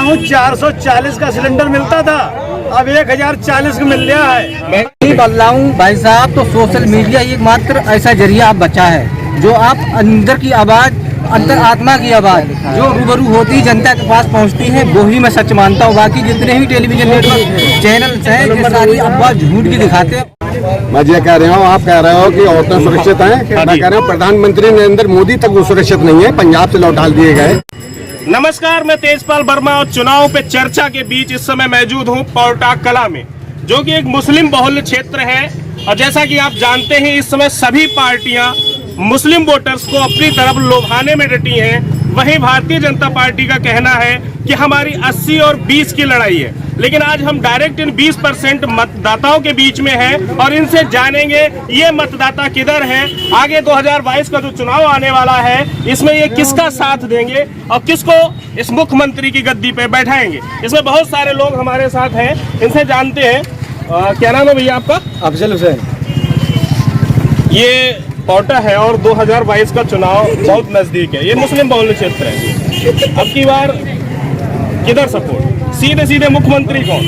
हूँ 440 का सिलेंडर मिलता था, अब 1040 का मिल गया है। मैं नहीं बोल रहा हूँ भाई साहब, तो सोशल मीडिया एक मात्र ऐसा जरिया आप बचा है जो आप अंदर की आवाज़, अंतर आत्मा की आवाज़ जो रूबरू होती जनता के पास पहुँचती है, वो ही मैं सच मानता हूँ। बाकी जितने भी टेलीविजन नेटवर्क चैनल्स हैं ये सारी अफवाह झूठ की दिखाते हैं। मैं ये कह रहा हूँ, आप कह रहे हो कि औरतें सुरक्षित हैं, मैं कह रहा हूँ प्रधानमंत्री नरेंद्र मोदी तक वो सुरक्षित नहीं है, पंजाब से लौटा दिए गए। नमस्कार, मैं तेजपाल वर्मा और चुनाव पे चर्चा के बीच इस समय मौजूद हूँ पौटाक कला में, जो कि एक मुस्लिम बहुल क्षेत्र है। और जैसा कि आप जानते हैं, इस समय सभी पार्टियां मुस्लिम वोटर्स को अपनी तरफ लोभाने में डटी हैं। वहीं भारतीय जनता पार्टी का कहना है कि हमारी 80 और 20 की लड़ाई है। लेकिन आज हम डायरेक्ट इन 20% मतदाताओं के बीच में हैं और इनसे जानेंगे ये मतदाता किधर हैं, आगे 2022 का जो चुनाव आने वाला है इसमें ये किसका साथ देंगे और किसको इस मुख्यमंत्री की गद्दी पे बैठाएंगे। इसमें बहुत सारे लोग हमारे साथ हैं, इनसे जानते हैं। क्या नाम है भैया आपका? अफजल हुसैन। ये पौटा है और 2022 का चुनाव बहुत नजदीक है, ये मुस्लिम बहुल क्षेत्र है। अब की बार किधर सपोर्ट? सीधे सीधे मुख्यमंत्री कौन?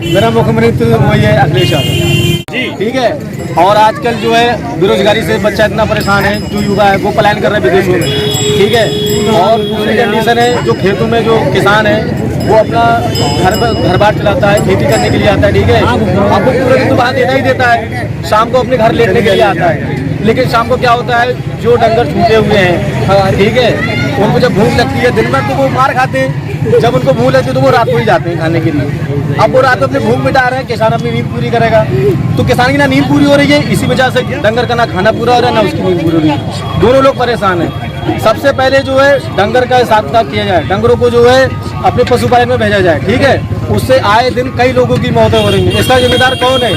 मेरा मुख्यमंत्री तो वही है, अखिलेश यादव जी, ठीक है। और आजकल जो है बेरोजगारी से बच्चा इतना परेशान है, जो युवा है वो पलायन कर रहे हैं विदेशों में, ठीक है। और दूसरी कंडीशन है, जो खेतों में जो किसान है वो अपना घर बार चलाता है, खेती करने के लिए आता है, ठीक है। आपको पूरे दिन तो बाहर देना ही देता है, शाम को अपने घर लेटने के लिए आता है। लेकिन शाम को क्या होता है, जो डंगर छूटे हुए हैं, ठीक है, उनको जब भूख लगती है दिन में तो वो मार खाते हैं, जब उनको भूख लगती है तो वो रात को ही जाते हैं खाने के लिए। अब वो रात को अपनी भूख मिटा रहे हैं, किसान अपनी नींद पूरी करेगा, तो किसान की ना नींद पूरी हो रही है, इसी वजह से डंगर का ना खाना पूरा हो रहा है, ना उसकी नींद पूरी हो रही है। दोनों लोग परेशान हैं। सबसे पहले जो है डंगर का हिसाब किताब किया जाए, डंगरों को जो है अपने पशुपालन में भेजा जाए, ठीक है। उससे आए दिन कई लोगों की मौतें हो रही हैं। इसका जिम्मेदार कौन है?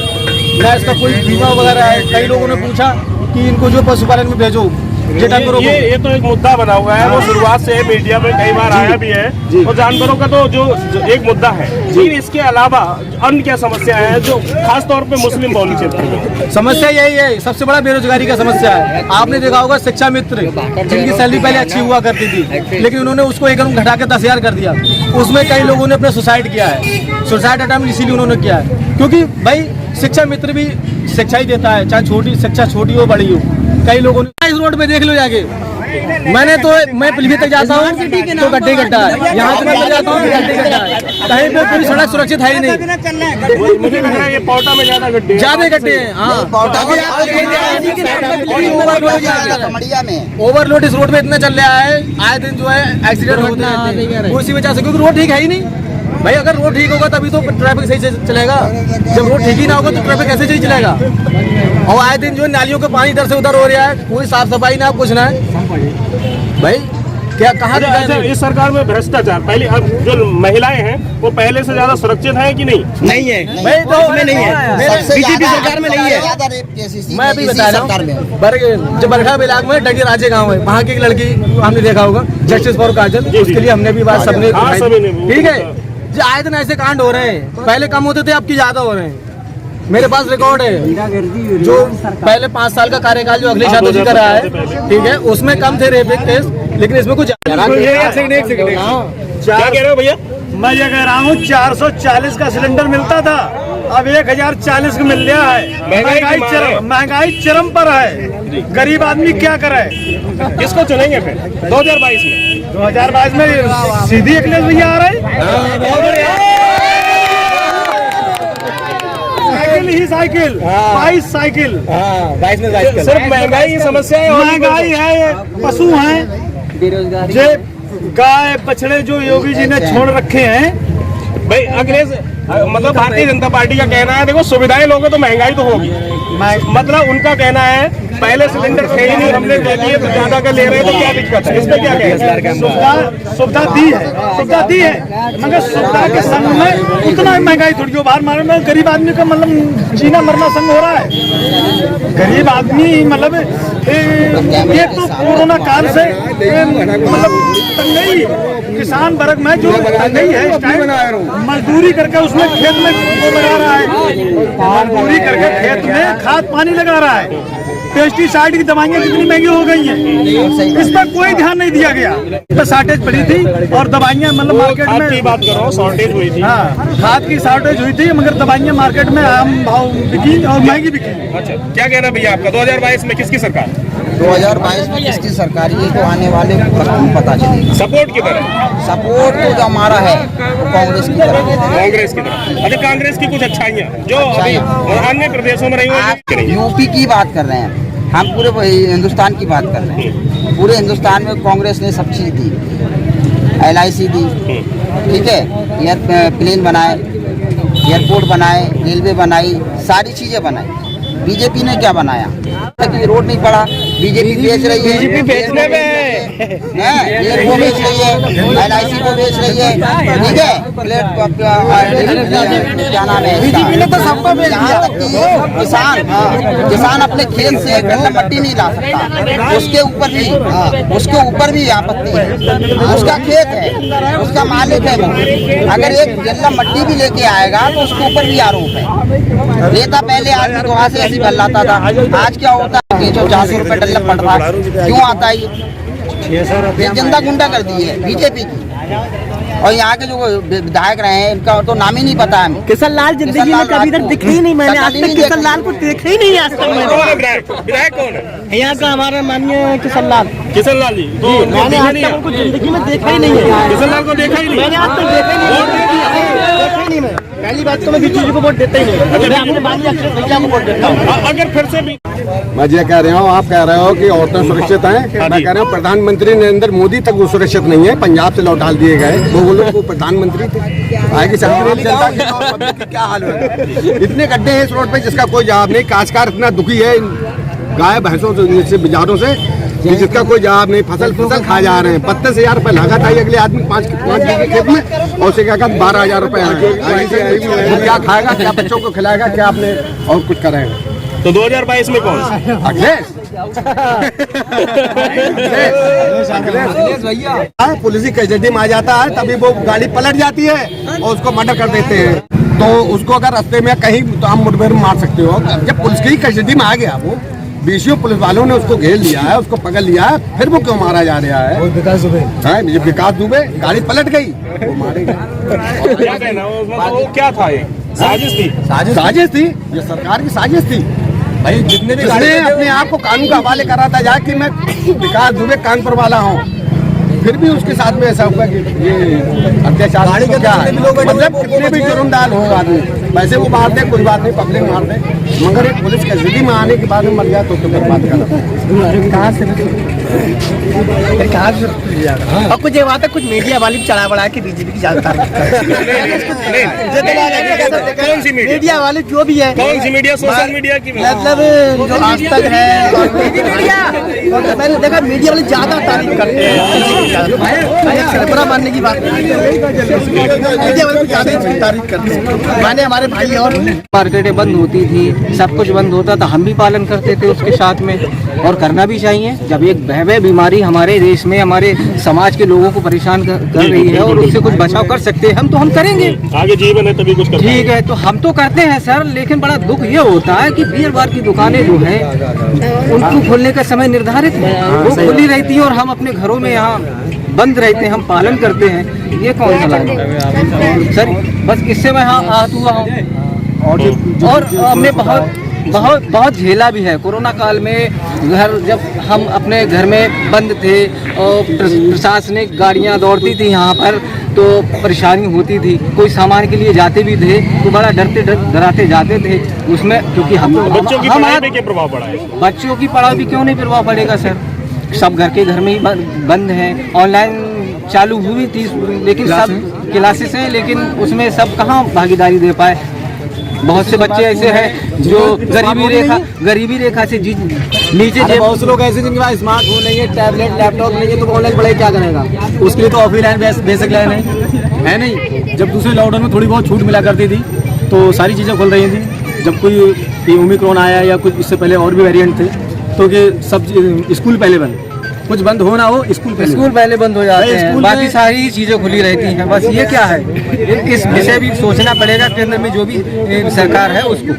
ना इसका कोई बीमा वगैरह है। कई लोगों ने पूछा कि इनको जो पशुपालन में भेजो, ये तो एक मुद्दा बना हुआ है, वो शुरुआत से मीडिया में कई बार आया भी है, और जानवरों का तो जो एक मुद्दा है। लेकिन इसके अलावा अन्य क्या समस्या है जो खास तौर पे मुस्लिम बहुल क्षेत्र में? समस्या यही है, सबसे बड़ा बेरोजगारी का समस्या है। आपने देखा होगा शिक्षा मित्र जिनकी सैलरी पहले अच्छी हुआ करती थी, लेकिन उन्होंने उसको एकदम घटा के 10,000 कर दिया। उसमें कई लोगों ने अपने सुसाइड किया है। सुसाइड अटेम्प्ट इसीलिए उन्होंने किया है क्योंकि भाई शिक्षा मित्र भी शिक्षा ही देता है, चाहे छोटी शिक्षा छोटी हो बड़ी हो। कई लोगों ने इस रोड पे देख लो जाके, मैं पीलीभीत तक जाता हूँ तो गड्ढे गड्ढा है, यहाँ से मैं जाता हूँ गड्ढे गड्ढा है, कहीं पे पूरी सड़क सुरक्षित है ही नहीं। मुझे लग रहा है ये पौटा में ज्यादा गड्ढे हैं। हाँ, ओवरलोड इस रोड पे इतना चल रहा है, आए दिन जो है एक्सीडेंट होते हैं उसी वजह से, क्योंकि रोड ठीक है ही नहीं। भाई अगर रोड ठीक होगा तभी तो ट्रैफिक सही से चलेगा, जब रोड ठीक ही ना होगा तो ट्रैफिक कैसे सही चलेगा। और आए दिन जो नालियों का पानी इधर से उधर हो रहा है, कोई साफ सफाई ना कुछ ना है। भाई क्या कहाँ इस सरकार में भ्रष्टाचार, पहले अब जो महिलाएं हैं वो पहले से ज्यादा सुरक्षित है कि नहीं? नहीं है भाई, तो मैं नहीं है, बीजेपी सरकार में नहीं है। मैं अभी बता रहा हूँ, जब बरखा ब्लॉक में डगी राजे गाँव है, वहाँ की एक लड़की हमने देखा होगा, जस्टिस फॉर काजल, उसके लिए हमने भी बात सबने, ठीक है। आए दिन ऐसे कांड हो रहे हैं, पहले कम होते थे, अब की ज्यादा हो रहे हैं। मेरे पास रिकॉर्ड है, जो पहले 5 साल का कार्यकाल जो अखिलेश यादव जी का रहा है, ठीक है, उसमें कम थे रेप केस, लेकिन इसमें कुछ। क्या कह रहे हो भैया? मैं ये कह रहा हूँ 440 का सिलेंडर मिलता था, अब 1040 का मिल गया है। महंगाई चरम पर है, गरीब आदमी क्या करे? किसको चुनेंगे फिर 2022 में? 2022 में सीधी अखिलेश भैया आ रहे हैं। साइकिल ही साइकिल, 22 साइकिल, 22 में साइकिल। सिर्फ महंगाई की समस्या है, महंगाई है, पशु हैं, बेरोजगारी, गाय बछड़े जो योगी जी ने छोड़ रखे हैं। भाई अखिलेश मतलब भारतीय जनता पार्टी का कहना है, देखो सुविधाएं लोगे तो महंगाई तो होगी। मतलब उनका कहना है पहले सिलेंडर थे ही नहीं, हमने दे दिए तो ज्यादा का ले रहे हैं, तो क्या दिक्कत है? इस पे क्या कहें? सुविधा दी है, मगर सुविधा के संग में उतना महंगाई थोड़ी जो बाहर मारे में गरीब आदमी का मतलब जीना मरना संग हो रहा है। गरीब आदमी मतलब ये तो कोरोना काल से मतलब तंगई, किसान वर्ग में जो तंगई है इस टाइम, मजदूरी करके उसमें खेत में लगा रहा है, मजदूरी करके खेत में खाद पानी लगा रहा है, पेस्टिसाइड की दवाइयाँ कितनी महंगी हो गई हैं, इस पर कोई ध्यान नहीं दिया गया। तो शॉर्टेज पड़ी थी और दवाइयाँ मतलब मार्केट खाद की में, बात कर रहा हूँ, शॉर्टेज हुई थी। हाँ खाद की शॉर्टेज हुई थी, मगर दवाइयाँ मार्केट में आम भाव बिकी और महंगी बिकी। अच्छा, क्या कहना भैया आपका 2022 में किसकी सरकार? 2022 में किसकी सरकार, ये तो आने वाले वक्त में पता चलेगा। सपोर्ट की तरह? सपोर्ट तो जो हमारा है वो कांग्रेस की तरफ है। कांग्रेस की तरफ। अच्छा, कांग्रेस की कुछ अच्छाइयाँ जो अभी अन्य प्रदेशों में रही आप हुई? यूपी की बात कर रहे हैं, हम पूरे हिंदुस्तान की बात कर रहे हैं। पूरे हिंदुस्तान में कांग्रेस ने सब चीज़ दी, LIC दी, ठीक है, एयर प्लेन बनाए, एयरपोर्ट बनाए, रेलवे बनाई, सारी चीज़ें बनाई। बीजेपी ने क्या बनाया? कि रोड नहीं पड़ा, बीजेपी बेच रही है, बीजेपी बेचने में वो बेच रही है, LIC को बेच रही है, ठीक है, क्या नाम है, बीजेपी ने तो सबको बेच दिया। किसान अपने खेत से गल्ला मट्टी नहीं ला सकता, उसके ऊपर भी आपत्ति है। उसका खेत है, उसका मालिक है वो, अगर एक गल्ला मट्टी भी लेके आएगा तो उसके ऊपर भी आरोप है। लेता पहले आदमी तो वहाँ से ऐसी भर लाता था, आज क्या होता है, जो 400 रुपये डल्ला पड़ रहा है, क्यों आता है ये जनता गुंडा कर दी है बीजेपी की। और यहाँ के जो विधायक रहे हैं इनका तो नाम ही नहीं पता है। किशन लाल जिंदगी में कभी इधर दिखे ही नहीं, मैंने आज तक किशन लाल को देखा ही नहीं आज तक मैंने। विधायक कौन है यहाँ का? हमारा माननीय किशन लाल जी, तो मैंने आज तक उनको जिंदगी में देखा ही नहीं है। किशन लाल को देखा ही नहीं, मैंने आज तक देखा ही नहीं, मैं पहली बात तो मैं बीजेपी को वोट देता ही नहीं, मैं अपने माननीय अक्षय भैया को वोट देता हूँ। अगर फिर से भी मैं ये कह रहा हूँ, आप कह रहे हो कि औरतें सुरक्षित हैं, मैं कह रहा हूँ प्रधानमंत्री नरेंद्र मोदी तक वो सुरक्षित नहीं है। पंजाब से लौटा दिए गए वो लोग, वो प्रधानमंत्री थे। आगे जनता के और पब्लिक की क्या हाल है? इतने गड्ढे हैं इस रोड पे जिसका कोई जवाब नहीं। काश्तकार इतना दुखी है गाय भैंसों से, बाजारों से, कि जिसका कोई जवाब नहीं। फसल खा जा रहे हैं। 32,000 रुपये लागत आई अगले आदमी 5 बीघे खेत में, और उसे क्या 12,000 रुपये आए। वो क्या खाएगा, क्या बच्चों को खिलाएगा, क्या अपने और कुछ करेगा? तो 2022 में कौन? अखिलेश भैया, पुलिस की कस्टडी में आ जाता है तभी वो गाड़ी पलट जाती है और उसको मर्डर कर देते हैं। तो उसको अगर रास्ते में कहीं तो आप मुठभेड़ में मार सकते हो। जब पुलिस की कस्टडी में आ गया वो, बीसीओ पुलिस वालों ने उसको घेर लिया है, उसको पकड़ लिया है, फिर वो क्यों मारा जा रहा है? विकास दुबे गाड़ी पलट गई, वो मारेगा। क्या कहना वो क्या था? ये साजिश थी? साजिश थी, ये सरकार की साजिश थी भाई। जितने भी अपने आप को कानून का हवाले कराता जाए कि मैं विकास दुबे कानपुर वाला हूँ, फिर भी उसके साथ में ऐसा हुआ कि ये अत्याचार क्या है? मतलब कितने भी जुर्मदार हो आदमी, वैसे वो मार दे, कोई बात नहीं, पब्लिक मार दे, मगर एक पुलिस कस्टडी में आने के बाद में मर गया तो बात और कुछ ये बात है, कुछ मीडिया वाली चढ़ा बढ़ा के बीजेपी की ज्यादा कौन सी मीडिया वाले जो भी है, कौन सी मीडिया? सोशल मीडिया की मतलब जो आज तक है, मैंने देखा मीडिया वाले ज्यादा तारीफ करते हैं। बुरा मानने की बात नहीं, मीडिया वाले ज्यादा तारीफ करते हैं। मैंने हमारे भाई और मार्केटें बंद होती थी, सब कुछ बंद होता था, हम भी पालन करते थे उसके साथ में, और करना भी चाहिए। जब एक भयावह बीमारी हमारे देश में, हमारे समाज के लोगों को परेशान कर रही है और उससे कुछ बचाव कर सकते हैं हम, तो हम करेंगे। आगे जीवन है तभी कुछ कर ठीक है, तो हम तो करते हैं सर, लेकिन बड़ा दुख ये होता है कि वीरवार की दुकानें जो है उनको खोलने का समय निर्धारित है, वो खुली रहती है और हम अपने घरों में यहाँ बंद रहते हैं, हम पालन करते हैं। ये कौन सा लाइन है सर? बस इससे मैं यहाँ आहत हुआ हूँ और हमने बहुत झेला भी है। कोरोना काल में घर, जब हम अपने घर में बंद थे और प्रशासनिक गाड़ियाँ दौड़ती थी यहाँ पर, तो परेशानी होती थी। कोई सामान के लिए जाते भी थे तो बड़ा डराते जाते थे उसमें, क्योंकि हम बच्चों की पढ़ाई पे क्या प्रभाव पड़ा है? बच्चों की पढ़ाई भी क्यों नहीं प्रभाव पड़ेगा सर? सब घर के घर में ही बंद हैं। ऑनलाइन चालू हुई थी, लेकिन सब क्लासेस हैं, लेकिन उसमें सब कहाँ भागीदारी दे पाए। बहुत से बच्चे ऐसे हैं जो गरीबी रेखा से नीचे। बहुत से लोग ऐसे जिनके पास स्मार्टफोन नहीं है, टैबलेट, लैपटॉप नहीं है, तो ऑनलाइन पढ़ाई क्या करेगा? उसके लिए तो ऑफलाइन बेसिक लाइन है नहीं। जब दूसरे लॉकडाउन में थोड़ी बहुत छूट मिला करती थी तो सारी चीज़ें खुल रही थी। जब कोई ओमिक्रॉन आया या कुछ इससे पहले और भी वेरिएंट थे, तो कि सब स्कूल पहले बंद, कुछ बंद हो ना हो, स्कूल पहले बंद हो जाते हैं, बाकी सारी चीजें खुली रहती हैं। बस ये क्या है, इस विषय भी सोचना पड़ेगा केंद्र में जो भी सरकार है उसको।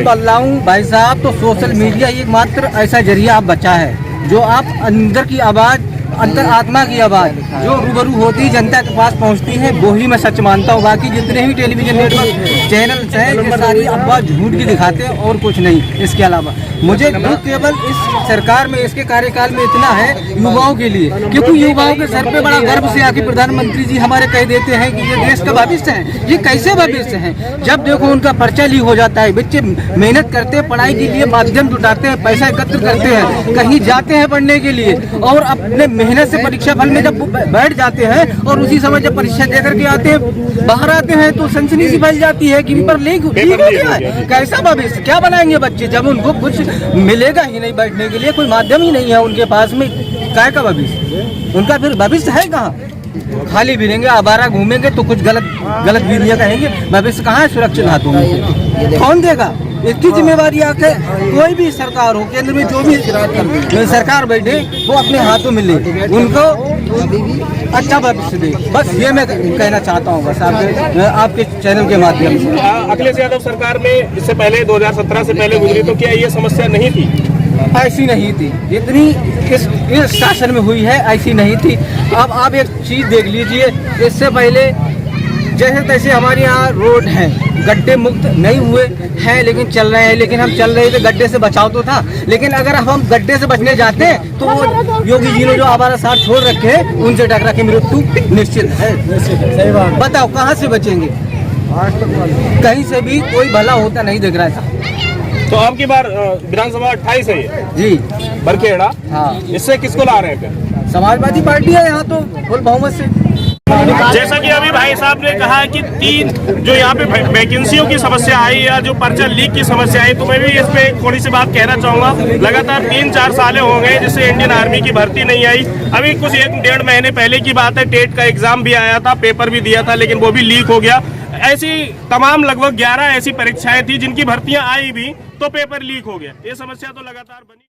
बदलाऊं भाई साहब तो सोशल मीडिया एक मात्र ऐसा जरिया आप बचा है जो आप अंदर की आवाज़, अंतर आत्मा की आवाज़ जो रूबरू होती जनता के पास पहुंचती है, वो ही मैं सच मानता हूं। बाकी जितने भी टेलीविजन नेटवर्क चैनल्स हैं ये सारी अफवाह झूठ की दिखाते हैं और कुछ नहीं। इसके अलावा मुझे दुख केवल इस सरकार में, इसके कार्यकाल में इतना है युवाओं के लिए, क्योंकि युवाओं के सर पे बड़ा गर्व से आके प्रधानमंत्री जी हमारे कह देते हैं कि ये देश का भविष्य है। ये कैसे भविष्य है? जब देखो उनका पर्चा लीक हो जाता है, बच्चे मेहनत करते हैं, पढ़ाई के लिए माध्यम जुटाते हैं, पैसा एकत्र करते हैं, कहीं जाते हैं पढ़ने के लिए और अपने मेहनत से परीक्षा फल में जब बैठ जाते हैं और उसी समय जब परीक्षा दे करके आते हैं, बाहर आते हैं तो सनसनी सी फैल जाती है कि पेपर लीक हो गया है। कैसा भविष्य, क्या बनाएंगे बच्चे जब उनको कुछ मिलेगा ही नहीं, बैठने के लिए कोई माध्यम ही नहीं है उनके पास में, काय का भविष्य? उनका फिर भविष्य है कहाँ? खाली फिरेंगे, आवारा घूमेंगे तो कुछ गलत वीडियो कहेंगे, भविष्य कहाँ है सुरक्षित हाथों में? कौन देगा? इसकी जिम्मेवारी आके कोई भी सरकार हो, केंद्र में जो भी सरकार बैठे वो अपने हाथों में ले, उनको अच्छा भविष्य दे। बस ये मैं कहना चाहता हूँ बस आपके चैनल के माध्यम से। अखिलेश यादव सरकार में इससे पहले 2017 से पहले गुजरी तो क्या ये समस्या नहीं थी? ऐसी नहीं थी जितनी इस शासन में हुई है, ऐसी नहीं थी। अब आप एक चीज़ देख लीजिए, इससे पहले जैसे तैसे हमारे यहाँ रोड हैं, गड्ढे मुक्त नहीं हुए हैं लेकिन चल रहे हैं, लेकिन हम चल रहे थे गड्ढे से बचाव तो था, लेकिन अगर हम गड्ढे से बचने जाते हैं तो वो योगी जी ने जो आवारा साथ छोड़ रखे हैं उनसे टकरा के मृत्यु निश्चित है। सही बात। बताओ कहाँ से बचेंगे? कहीं से भी कोई भला होता नहीं दिख रहा था। तो अब की बार विधानसभा 28 है ये जी बरखेड़ा, हाँ, इससे किसको ला रहे हैं फिर? समाजवादी पार्टी है यहाँ तो फुल बहुमत से। जैसा कि अभी भाई साहब ने कहा कि 3 जो यहाँ पे वैकेंसियों की समस्या आई या जो पर्चा लीक की समस्या आई, तो मैं भी इस पे थोड़ी सी बात कहना चाहूँगा। लगातार 3-4 साल हो गए जिससे इंडियन आर्मी की भर्ती नहीं आई। अभी कुछ 1-1.5 महीने पहले की बात है, टेट का एग्जाम भी आया था, पेपर भी दिया था, लेकिन वो भी लीक हो गया। ऐसी तमाम लगभग 11 ऐसी परीक्षाएं थी जिनकी भर्तियां आई भी तो पेपर लीक हो गया। ये समस्या तो लगातार बनी।